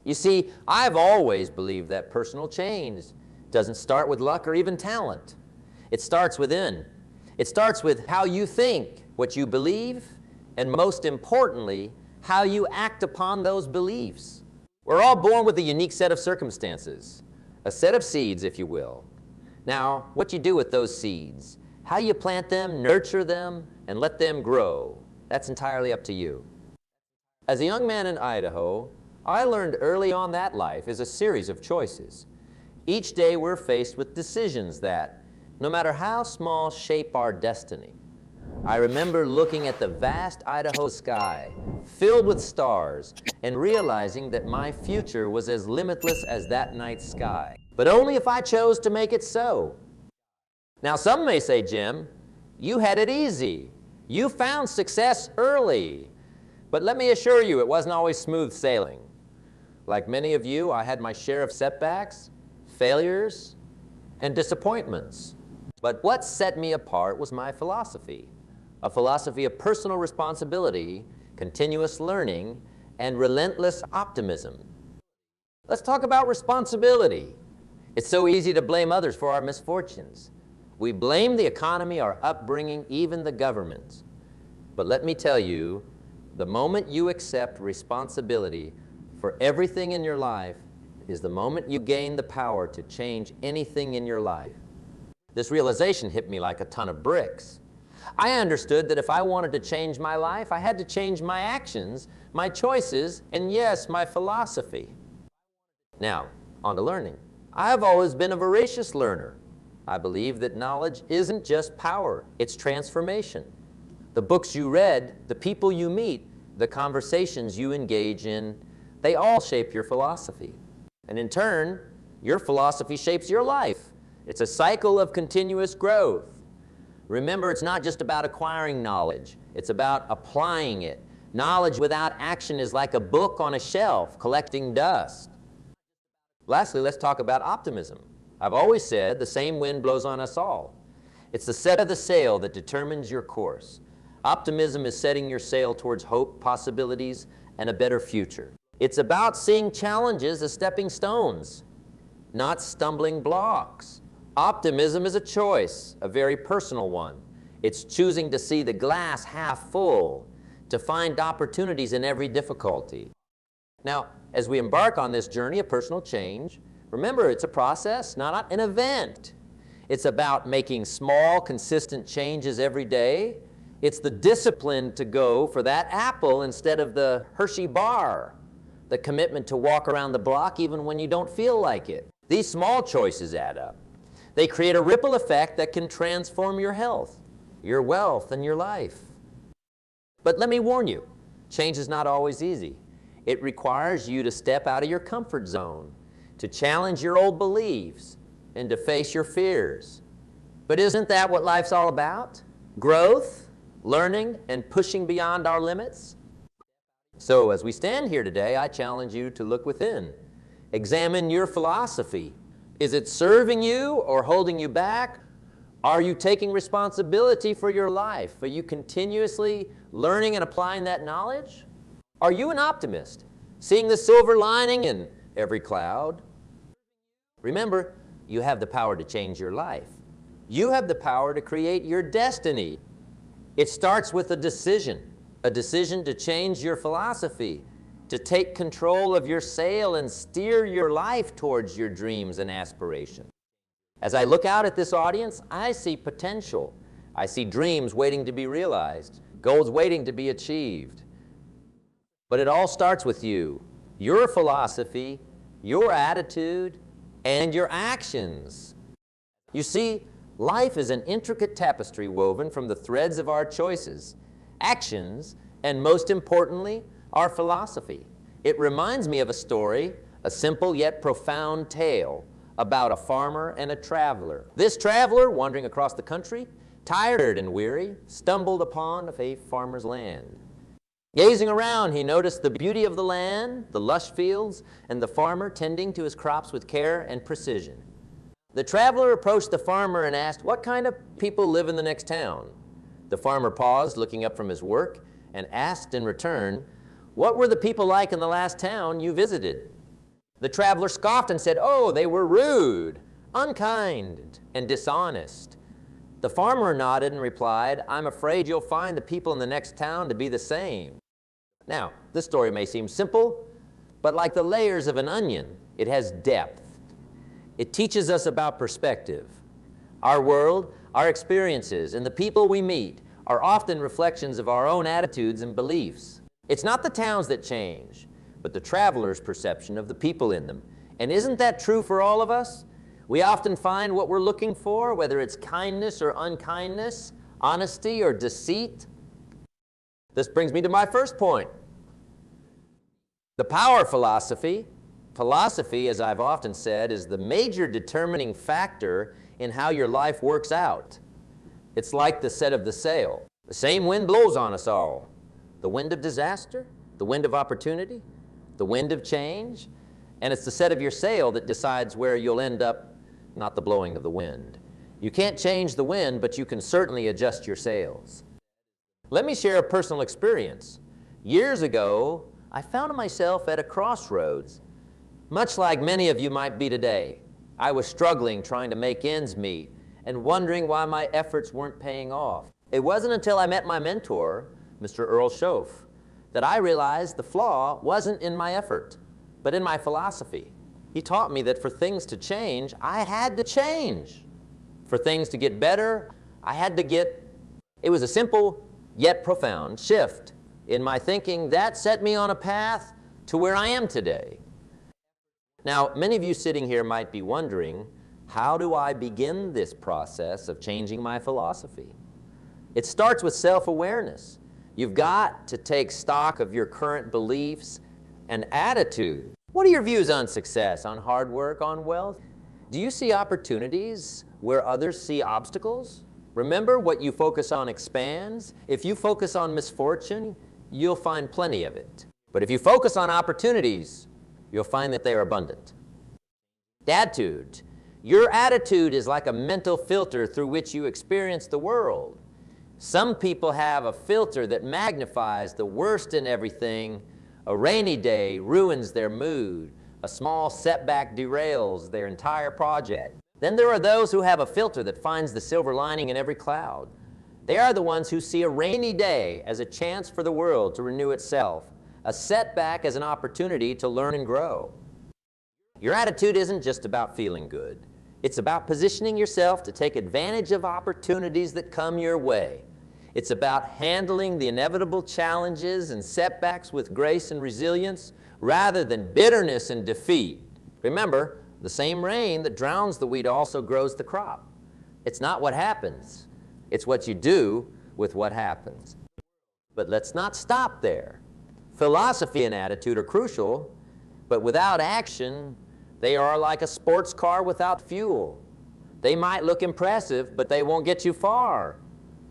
You see, I've always believed that personal change doesn't start with luck or even talent. It starts within. It starts with how you think, what you believe, and most importantly, how you act upon those beliefs. We're all born with a unique set of circumstances, a set of seeds, if you will. Now, what you do with those seeds, how you plant them, nurture them, and let them grow, that's entirely up to you. As a young man in Idaho, I learned early on that life is a series of choices. Each day we're faced with decisions that, no matter how small, shape our destiny. I remember looking at the vast Idaho sky, filled with stars, and realizing that my future was as limitless as that night's sky. But only if I chose to make it so. Now some may say, Jim, you had it easy. You found success early. But let me assure you, it wasn't always smooth sailing. Like many of you, I had my share of setbacks, failures, and disappointments. But what set me apart was my philosophy, a philosophy of personal responsibility, continuous learning, and relentless optimism. Let's talk about responsibility. It's so easy to blame others for our misfortunes. We blame the economy, our upbringing, even the government. But let me tell you, the moment you accept responsibility for everything in your life is the moment you gain the power to change anything in your life. This realization hit me like a ton of bricks. I understood that if I wanted to change my life, I had to change my actions, my choices, and yes, my philosophy. Now, on to learning. I've always been a voracious learner. I believe that knowledge isn't just power, it's transformation. The books you read, the people you meet, the conversations you engage in, they all shape your philosophy. And in turn, your philosophy shapes your life. It's a cycle of continuous growth. Remember, it's not just about acquiring knowledge, it's about applying it. Knowledge without action is like a book on a shelf collecting dust. Lastly, let's talk about optimism. I've always said the same wind blows on us all. It's the set of the sail that determines your course. Optimism is setting your sail towards hope, possibilities, and a better future. It's about seeing challenges as stepping stones, not stumbling blocks. Optimism is a choice, a very personal one. It's choosing to see the glass half full, to find opportunities in every difficulty. Now, as we embark on this journey of personal change, remember, it's a process, not an event. It's about making small, consistent changes every day. It's the discipline to go for that apple instead of the Hershey bar. The commitment to walk around the block even when you don't feel like it. These small choices add up. They create a ripple effect that can transform your health, your wealth, and your life. But let me warn you, change is not always easy. It requires you to step out of your comfort zone, to challenge your old beliefs, and to face your fears. But isn't that what life's all about? Growth, learning, and pushing beyond our limits? So as we stand here today, I challenge you to look within. Examine your philosophy. Is it serving you or holding you back? Are you taking responsibility for your life? Are you continuously learning and applying that knowledge? Are you an optimist, seeing the silver lining in every cloud? Remember, you have the power to change your life. You have the power to create your destiny. It starts with a decision to change your philosophy, to take control of your sail and steer your life towards your dreams and aspirations. As I look out at this audience, I see potential. I see dreams waiting to be realized, goals waiting to be achieved. But it all starts with you, your philosophy, your attitude, and your actions. You see, life is an intricate tapestry woven from the threads of our choices, actions, and most importantly, our philosophy. It reminds me of a story, a simple yet profound tale about a farmer and a traveler. This traveler, wandering across the country, tired and weary, stumbled upon a farmer's land. Gazing around, he noticed the beauty of the land, the lush fields, and the farmer tending to his crops with care and precision. The traveler approached the farmer and asked, "What kind of people live in the next town?" The farmer paused, looking up from his work, and asked in return, "What were the people like in the last town you visited?" The traveler scoffed and said, "Oh, they were rude, unkind, and dishonest." The farmer nodded and replied, "I'm afraid you'll find the people in the next town to be the same." Now, this story may seem simple, but like the layers of an onion, it has depth. It teaches us about perspective. Our world, our experiences, and the people we meet are often reflections of our own attitudes and beliefs. It's not the towns that change, but the traveler's perception of the people in them. And isn't that true for all of us? We often find what we're looking for, whether it's kindness or unkindness, honesty or deceit. This brings me to my first point. The power philosophy. Philosophy, as I've often said, is the major determining factor in how your life works out. It's like the set of the sail. The same wind blows on us all. The wind of disaster, the wind of opportunity, the wind of change, and it's the set of your sail that decides where you'll end up, not the blowing of the wind. You can't change the wind, but you can certainly adjust your sails. Let me share a personal experience. Years ago, I found myself at a crossroads, much like many of you might be today. I was struggling trying to make ends meet and wondering why my efforts weren't paying off. It wasn't until I met my mentor, Mr. Earl Schoaf, that I realized the flaw wasn't in my effort, but in my philosophy. He taught me that for things to change, I had to change. For things to get better, I had to get... It was a simple yet profound shift in my thinking that set me on a path to where I am today. Now, many of you sitting here might be wondering, how do I begin this process of changing my philosophy? It starts with self-awareness. You've got to take stock of your current beliefs and attitude. What are your views on success, on hard work, on wealth? Do you see opportunities where others see obstacles? Remember, what you focus on expands. If you focus on misfortune, you'll find plenty of it. But if you focus on opportunities, you'll find that they are abundant. Attitude. Your attitude is like a mental filter through which you experience the world. Some people have a filter that magnifies the worst in everything. A rainy day ruins their mood. A small setback derails their entire project. Then there are those who have a filter that finds the silver lining in every cloud. They are the ones who see a rainy day as a chance for the world to renew itself, a setback as an opportunity to learn and grow. Your attitude isn't just about feeling good. It's about positioning yourself to take advantage of opportunities that come your way. It's about handling the inevitable challenges and setbacks with grace and resilience rather than bitterness and defeat. Remember, the same rain that drowns the wheat also grows the crop. It's not what happens. It's what you do with what happens. But let's not stop there. Philosophy and attitude are crucial, but without action, they are like a sports car without fuel. They might look impressive, but they won't get you far.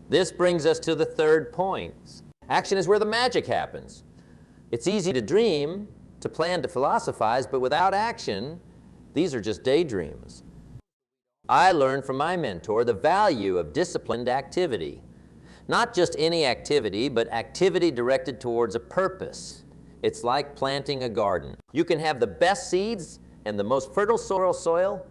This brings us to the third point. Action is where the magic happens. It's easy to dream, to plan, to philosophize, but without action, these are just daydreams. I learned from my mentor the value of disciplined activity. Not just any activity, but activity directed towards a purpose. It's like planting a garden. You can have the best seeds and the most fertile soil,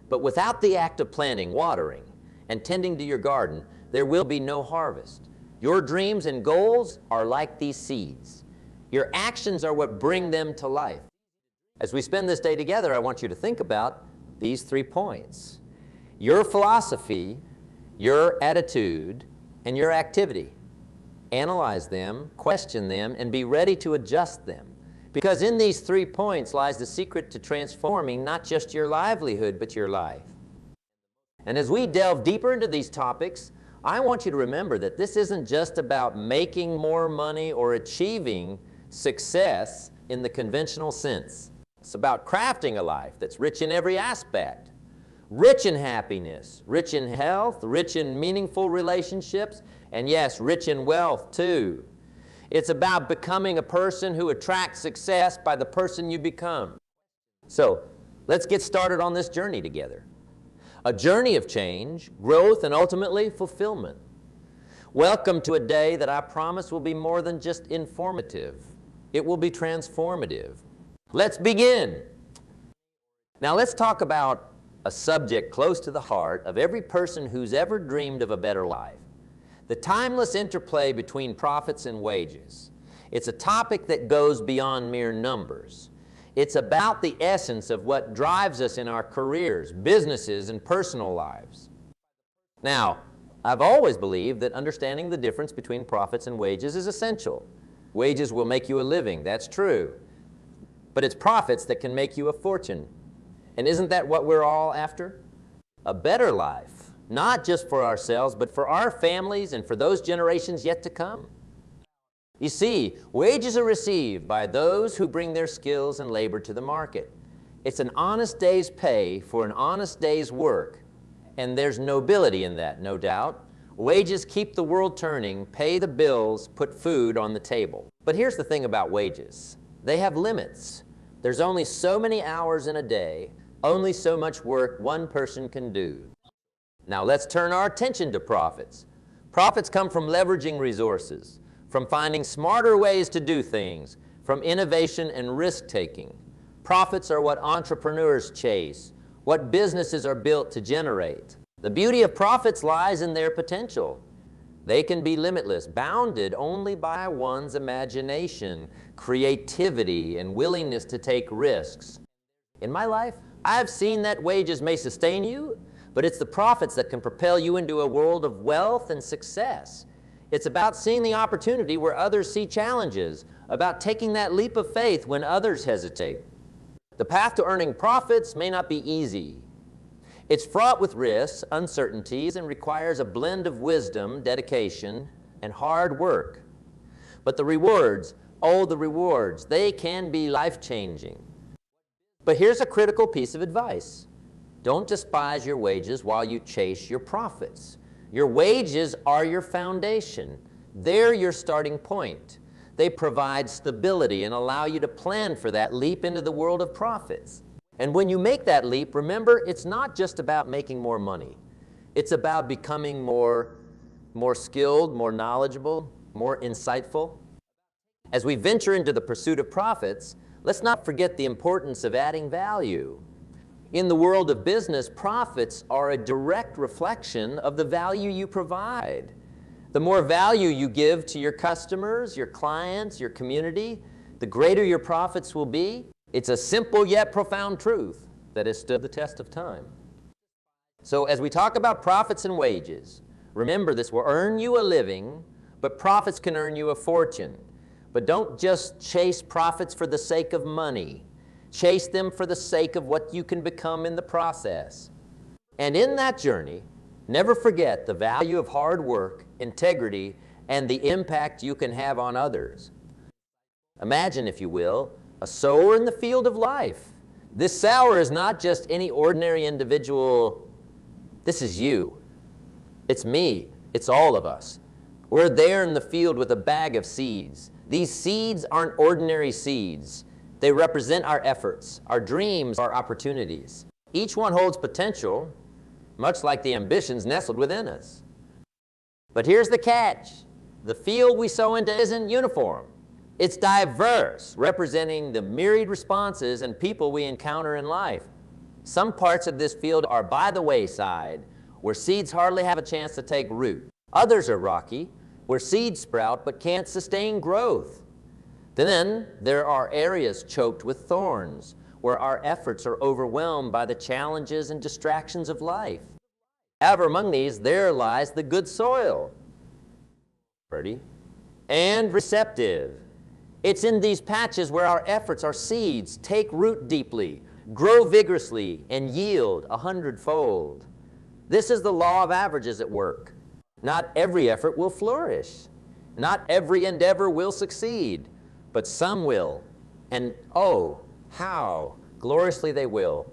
but without the act of planting, watering, and tending to your garden, there will be no harvest. Your dreams and goals are like these seeds. Your actions are what bring them to life. As we spend this day together, I want you to think about these 3 points. Your philosophy, your attitude, and your activity. Analyze them, question them, and be ready to adjust them. Because in these 3 points lies the secret to transforming not just your livelihood, but your life. And as we delve deeper into these topics, I want you to remember that this isn't just about making more money or achieving success in the conventional sense. It's about crafting a life that's rich in every aspect. Rich in happiness, rich in health, rich in meaningful relationships, and yes, rich in wealth too. It's about becoming a person who attracts success by the person you become. So, let's get started on this journey together. A journey of change, growth, and ultimately fulfillment. Welcome to a day that I promise will be more than just informative. It will be transformative. Let's begin. Now let's talk about a subject close to the heart of every person who's ever dreamed of a better life: the timeless interplay between profits and wages. It's a topic that goes beyond mere numbers. It's about the essence of what drives us in our careers, businesses, and personal lives. Now, I've always believed that understanding the difference between profits and wages is essential. Wages will make you a living, that's true. But it's profits that can make you a fortune. And isn't that what we're all after? A better life, not just for ourselves, but for our families and for those generations yet to come. You see, wages are received by those who bring their skills and labor to the market. It's an honest day's pay for an honest day's work, and there's nobility in that, no doubt. Wages keep the world turning, pay the bills, put food on the table. But here's the thing about wages. They have limits. There's only so many hours in a day, only so much work one person can do. Now let's turn our attention to profits. Profits come from leveraging resources, from finding smarter ways to do things, from innovation and risk-taking. Profits are what entrepreneurs chase, what businesses are built to generate. The beauty of profits lies in their potential. They can be limitless, bounded only by one's imagination, creativity, and willingness to take risks. In my life, I've seen that wages may sustain you, but it's the profits that can propel you into a world of wealth and success. It's about seeing the opportunity where others see challenges, about taking that leap of faith when others hesitate. The path to earning profits may not be easy. It's fraught with risks, uncertainties, and requires a blend of wisdom, dedication, and hard work. But the rewards, oh, the rewards, they can be life-changing. But here's a critical piece of advice. Don't despise your wages while you chase your profits. Your wages are your foundation. They're your starting point. They provide stability and allow you to plan for that leap into the world of profits. And when you make that leap, remember, it's not just about making more money. It's about becoming more skilled, more knowledgeable, more insightful. As we venture into the pursuit of profits, let's not forget the importance of adding value. In the world of business, profits are a direct reflection of the value you provide. The more value you give to your customers, your clients, your community, the greater your profits will be. It's a simple yet profound truth that has stood the test of time. So as we talk about profits and wages, remember this will earn you a living, but profits can earn you a fortune. But don't just chase profits for the sake of money. Chase them for the sake of what you can become in the process. And in that journey, never forget the value of hard work, integrity, and the impact you can have on others. Imagine, if you will, a sower in the field of life. This sower is not just any ordinary individual. This is you. It's me. It's all of us. We're there in the field with a bag of seeds. These seeds aren't ordinary seeds. They represent our efforts, our dreams, our opportunities. Each one holds potential, much like the ambitions nestled within us. But here's the catch. The field we sow into isn't uniform. It's diverse, representing the myriad responses and people we encounter in life. Some parts of this field are by the wayside, where seeds hardly have a chance to take root. Others are rocky, where seeds sprout but can't sustain growth. Then there are areas choked with thorns, where our efforts are overwhelmed by the challenges and distractions of life. However, among these, there lies the good soil, pretty, and receptive. It's in these patches where our efforts, our seeds, take root deeply, grow vigorously, and yield 100-fold. This is the law of averages at work. Not every effort will flourish. Not every endeavor will succeed. But some will, and oh, how gloriously they will.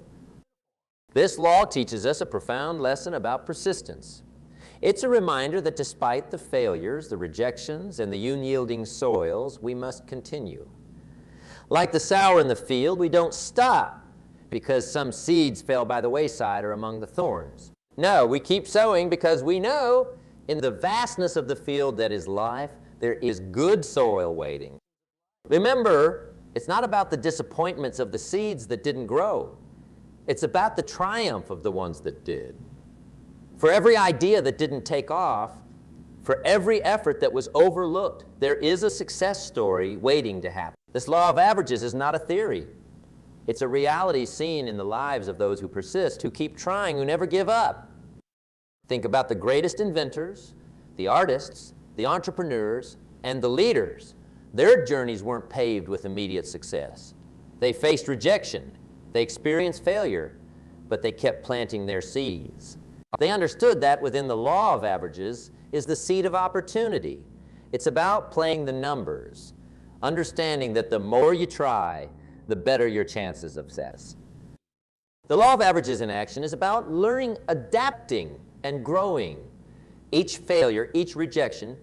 This law teaches us a profound lesson about persistence. It's a reminder that despite the failures, the rejections, and the unyielding soils, we must continue. Like the sower in the field, we don't stop because some seeds fell by the wayside or among the thorns. No, we keep sowing because we know in the vastness of the field that is life, there is good soil waiting. Remember, it's not about the disappointments of the seeds that didn't grow. It's about the triumph of the ones that did. For every idea that didn't take off, for every effort that was overlooked, there is a success story waiting to happen. This law of averages is not a theory. It's a reality seen in the lives of those who persist, who keep trying, who never give up. Think about the greatest inventors, the artists, the entrepreneurs, and the leaders. Their journeys weren't paved with immediate success. They faced rejection. They experienced failure, but they kept planting their seeds. They understood that within the law of averages is the seed of opportunity. It's about playing the numbers, understanding that the more you try, the better your chances of success. The law of averages in action is about learning, adapting, and growing. Each failure, each rejection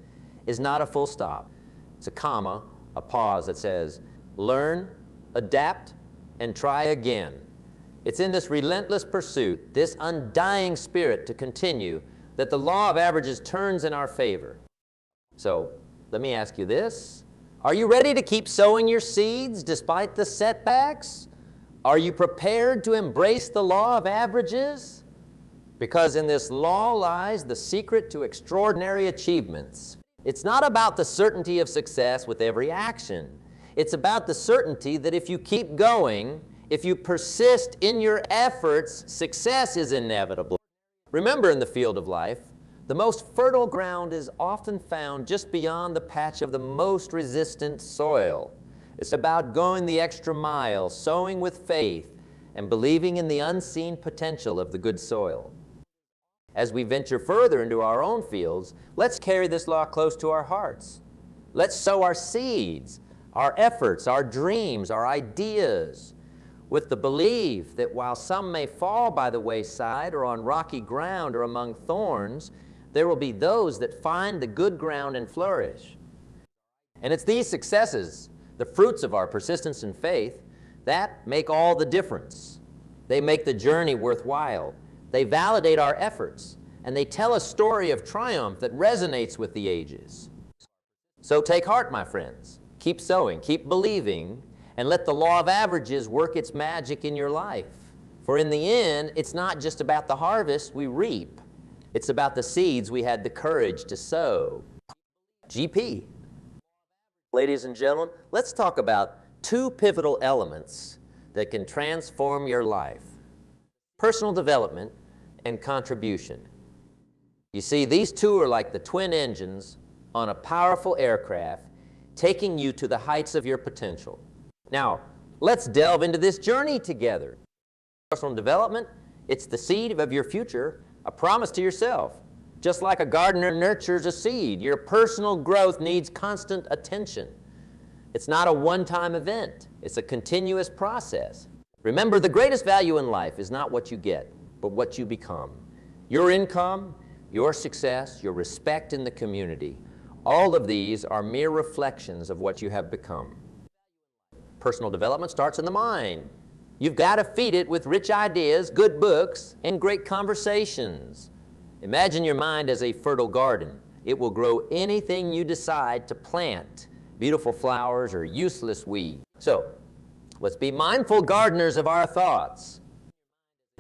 is not a full stop. It's a comma, a pause that says, learn, adapt, and try again. It's in this relentless pursuit, this undying spirit to continue, that the law of averages turns in our favor. So, let me ask you this. Are you ready to keep sowing your seeds despite the setbacks? Are you prepared to embrace the law of averages? Because in this law lies the secret to extraordinary achievements. It's not about the certainty of success with every action. It's about the certainty that if you keep going, if you persist in your efforts, success is inevitable. Remember, in the field of life, the most fertile ground is often found just beyond the patch of the most resistant soil. It's about going the extra mile, sowing with faith, and believing in the unseen potential of the good soil. As we venture further into our own fields, let's carry this law close to our hearts. Let's sow our seeds, our efforts, our dreams, our ideas, with the belief that while some may fall by the wayside or on rocky ground or among thorns, there will be those that find the good ground and flourish. And it's these successes, the fruits of our persistence and faith, that make all the difference. They make the journey worthwhile. They validate our efforts, and they tell a story of triumph that resonates with the ages. So take heart, my friends. Keep sowing, keep believing, and let the law of averages work its magic in your life. For in the end, it's not just about the harvest we reap. It's about the seeds we had the courage to sow. GP. Ladies and gentlemen, let's talk about two pivotal elements that can transform your life: personal development and contribution. You see, these two are like the twin engines on a powerful aircraft taking you to the heights of your potential. Now, let's delve into this journey together. Personal development, it's the seed of your future, a promise to yourself. Just like a gardener nurtures a seed, your personal growth needs constant attention. It's not a one-time event. It's a continuous process. Remember, the greatest value in life is not what you get, but what you become. Your income, your success, your respect in the community, all of these are mere reflections of what you have become. Personal development starts in the mind. You've got to feed it with rich ideas, good books, and great conversations. Imagine your mind as a fertile garden. It will grow anything you decide to plant, beautiful flowers or useless weeds. So, let's be mindful gardeners of our thoughts.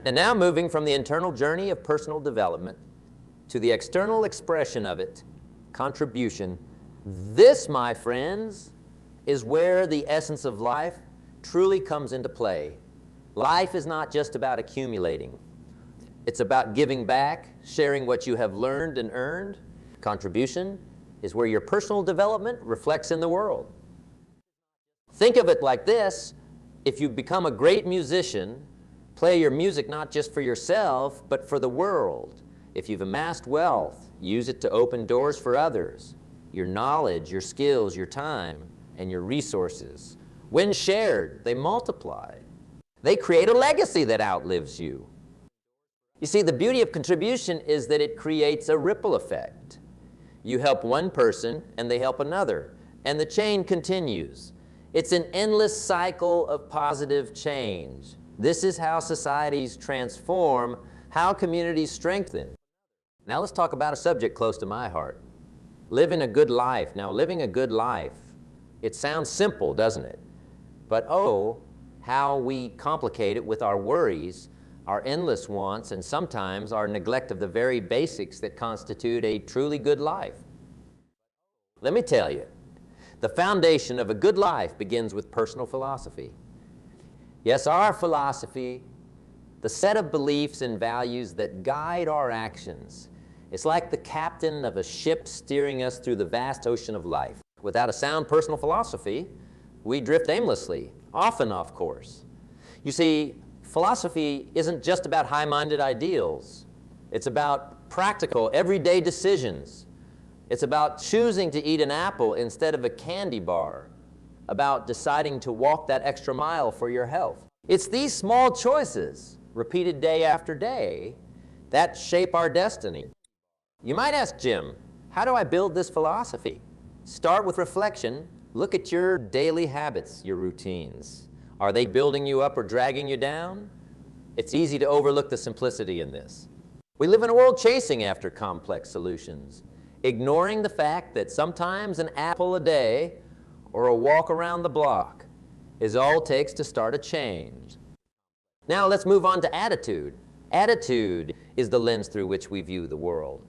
And now moving from the internal journey of personal development to the external expression of it, contribution. This, my friends, is where the essence of life truly comes into play. Life is not just about accumulating. It's about giving back, sharing what you have learned and earned. Contribution is where your personal development reflects in the world. Think of it like this: if you become a great musician, play your music not just for yourself, but for the world. If you've amassed wealth, use it to open doors for others. Your knowledge, your skills, your time, and your resources. When shared, they multiply. They create a legacy that outlives you. You see, the beauty of contribution is that it creates a ripple effect. You help one person, and they help another, and the chain continues. It's an endless cycle of positive change. This is how societies transform, how communities strengthen. Now let's talk about a subject close to my heart. Living a good life. Now, living a good life, it sounds simple, doesn't it? But oh, how we complicate it with our worries, our endless wants, and sometimes our neglect of the very basics that constitute a truly good life. Let me tell you, the foundation of a good life begins with personal philosophy. Yes, our philosophy, the set of beliefs and values that guide our actions. It's like the captain of a ship steering us through the vast ocean of life. Without a sound personal philosophy, we drift aimlessly, often off course. You see, philosophy isn't just about high-minded ideals. It's about practical, everyday decisions. It's about choosing to eat an apple instead of a candy bar, about deciding to walk that extra mile for your health. It's these small choices, repeated day after day, that shape our destiny. You might ask, Jim, how do I build this philosophy? Start with reflection. Look at your daily habits, your routines. Are they building you up or dragging you down? It's easy to overlook the simplicity in this. We live in a world chasing after complex solutions, ignoring the fact that sometimes an apple a day or a walk around the block is all it takes to start a change. Now let's move on to attitude. Attitude is the lens through which we view the world.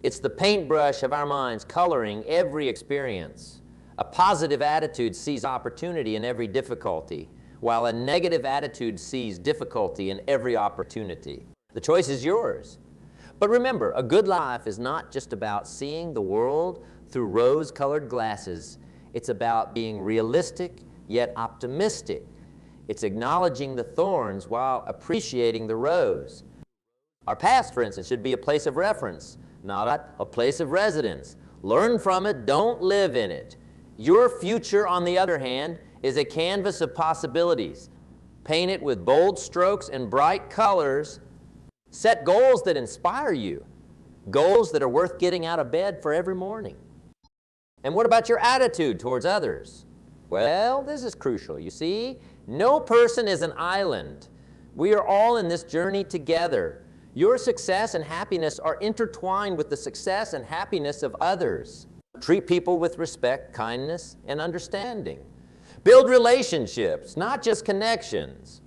It's the paintbrush of our minds coloring every experience. A positive attitude sees opportunity in every difficulty, while a negative attitude sees difficulty in every opportunity. The choice is yours. But remember, a good life is not just about seeing the world through rose-colored glasses. It's about being realistic, yet optimistic. It's acknowledging the thorns while appreciating the rose. Our past, for instance, should be a place of reference, not a place of residence. Learn from it, don't live in it. Your future, on the other hand, is a canvas of possibilities. Paint it with bold strokes and bright colors. Set goals that inspire you, goals that are worth getting out of bed for every morning. And what about your attitude towards others? Well, this is crucial. You see, no person is an island. We are all in this journey together. Your success and happiness are intertwined with the success and happiness of others. Treat people with respect, kindness, and understanding. Build relationships, not just connections.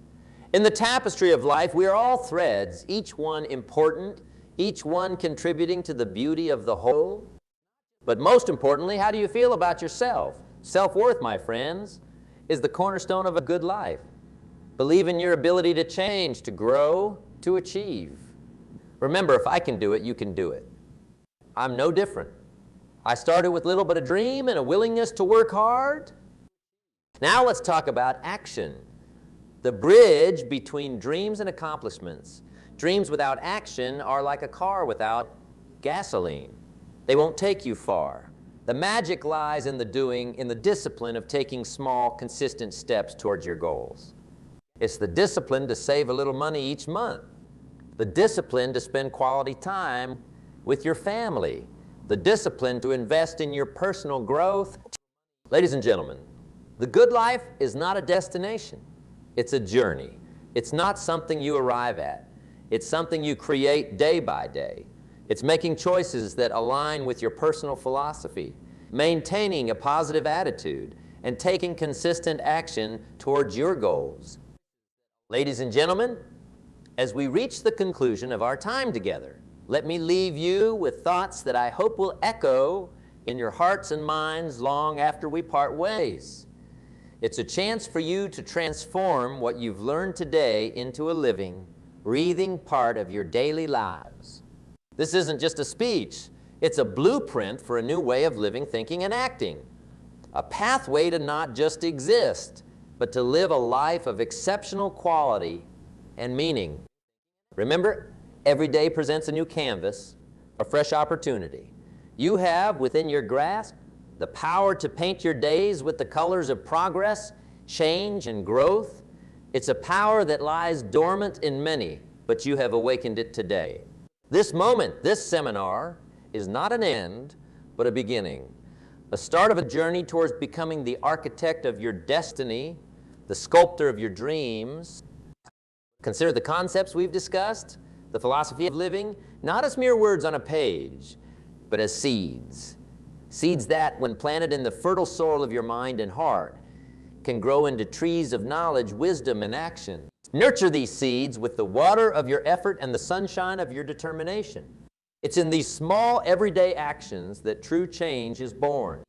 In the tapestry of life, we are all threads, each one important, each one contributing to the beauty of the whole. But most importantly, how do you feel about yourself? Self-worth, my friends, is the cornerstone of a good life. Believe in your ability to change, to grow, to achieve. Remember, if I can do it, you can do it. I'm no different. I started with little but a dream and a willingness to work hard. Now let's talk about action. The bridge between dreams and accomplishments. Dreams without action are like a car without gasoline. They won't take you far. The magic lies in the doing, in the discipline of taking small, consistent steps towards your goals. It's the discipline to save a little money each month. The discipline to spend quality time with your family. The discipline to invest in your personal growth. Ladies and gentlemen, the good life is not a destination. It's a journey. It's not something you arrive at. It's something you create day by day. It's making choices that align with your personal philosophy, maintaining a positive attitude, and taking consistent action towards your goals. Ladies and gentlemen, as we reach the conclusion of our time together, let me leave you with thoughts that I hope will echo in your hearts and minds long after we part ways. It's a chance for you to transform what you've learned today into a living, breathing part of your daily lives. This isn't just a speech. It's a blueprint for a new way of living, thinking, and acting. A pathway to not just exist, but to live a life of exceptional quality and meaning. Remember, every day presents a new canvas, a fresh opportunity. You have within your grasp the power to paint your days with the colors of progress, change, and growth. It's a power that lies dormant in many, but you have awakened it today. This moment, this seminar, is not an end, but a beginning. The start of a journey towards becoming the architect of your destiny, the sculptor of your dreams. Consider the concepts we've discussed, the philosophy of living, not as mere words on a page, but as seeds. Seeds that, when planted in the fertile soil of your mind and heart, can grow into trees of knowledge, wisdom, and action. Nurture these seeds with the water of your effort and the sunshine of your determination. It's in these small, everyday actions that true change is born.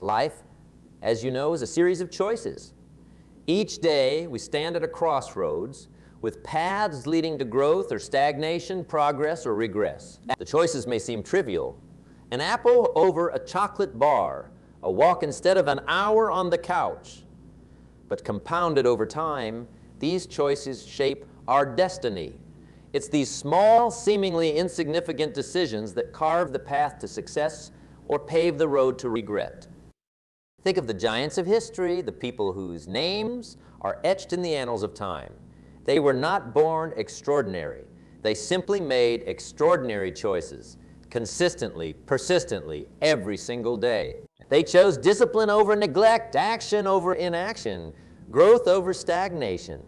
Life, as you know, is a series of choices. Each day, we stand at a crossroads with paths leading to growth or stagnation, progress or regress. The choices may seem trivial. An apple over a chocolate bar, a walk instead of an hour on the couch. But compounded over time, these choices shape our destiny. It's these small, seemingly insignificant decisions that carve the path to success or pave the road to regret. Think of the giants of history, the people whose names are etched in the annals of time. They were not born extraordinary. They simply made extraordinary choices, consistently, persistently, every single day. They chose discipline over neglect, action over inaction, growth over stagnation.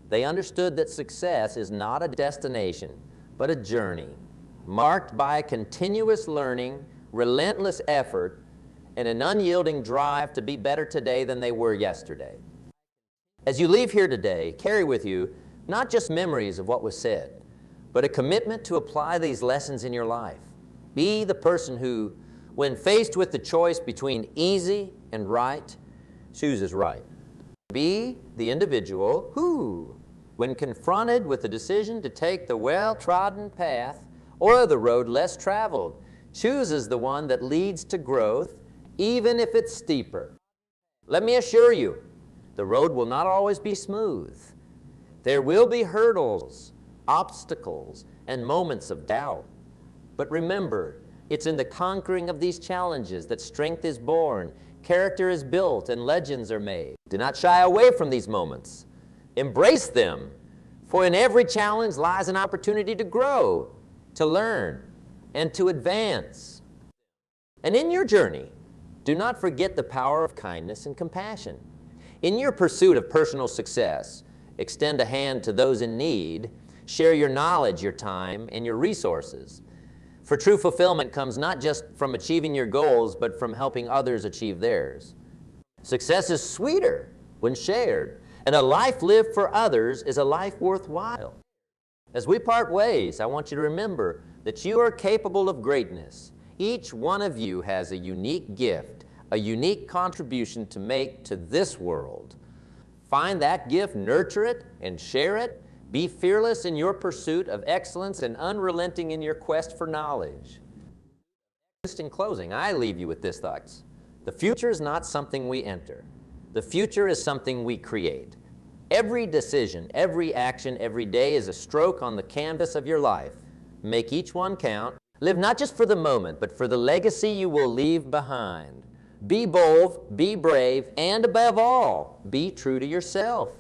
They understood that success is not a destination, but a journey, marked by continuous learning, relentless effort, and an unyielding drive to be better today than they were yesterday. As you leave here today, carry with you not just memories of what was said, but a commitment to apply these lessons in your life. Be the person who, when faced with the choice between easy and right, chooses right. Be the individual who, when confronted with the decision to take the well-trodden path or the road less traveled, chooses the one that leads to growth, even if it's steeper. Let me assure you, the road will not always be smooth. There will be hurdles, obstacles, and moments of doubt. But remember, it's in the conquering of these challenges that strength is born, character is built, and legends are made. Do not shy away from these moments. Embrace them, for in every challenge lies an opportunity to grow, to learn, and to advance. And in your journey, do not forget the power of kindness and compassion. In your pursuit of personal success, extend a hand to those in need, share your knowledge, your time, and your resources. For true fulfillment comes not just from achieving your goals, but from helping others achieve theirs. Success is sweeter when shared, and a life lived for others is a life worthwhile. As we part ways, I want you to remember that you are capable of greatness. Each one of you has a unique gift, a unique contribution to make to this world. Find that gift, nurture it, and share it. Be fearless in your pursuit of excellence and unrelenting in your quest for knowledge. Just in closing, I leave you with this thought. The future is not something we enter. The future is something we create. Every decision, every action, every day is a stroke on the canvas of your life. Make each one count. Live not just for the moment, but for the legacy you will leave behind. Be bold, be brave, and above all, be true to yourself.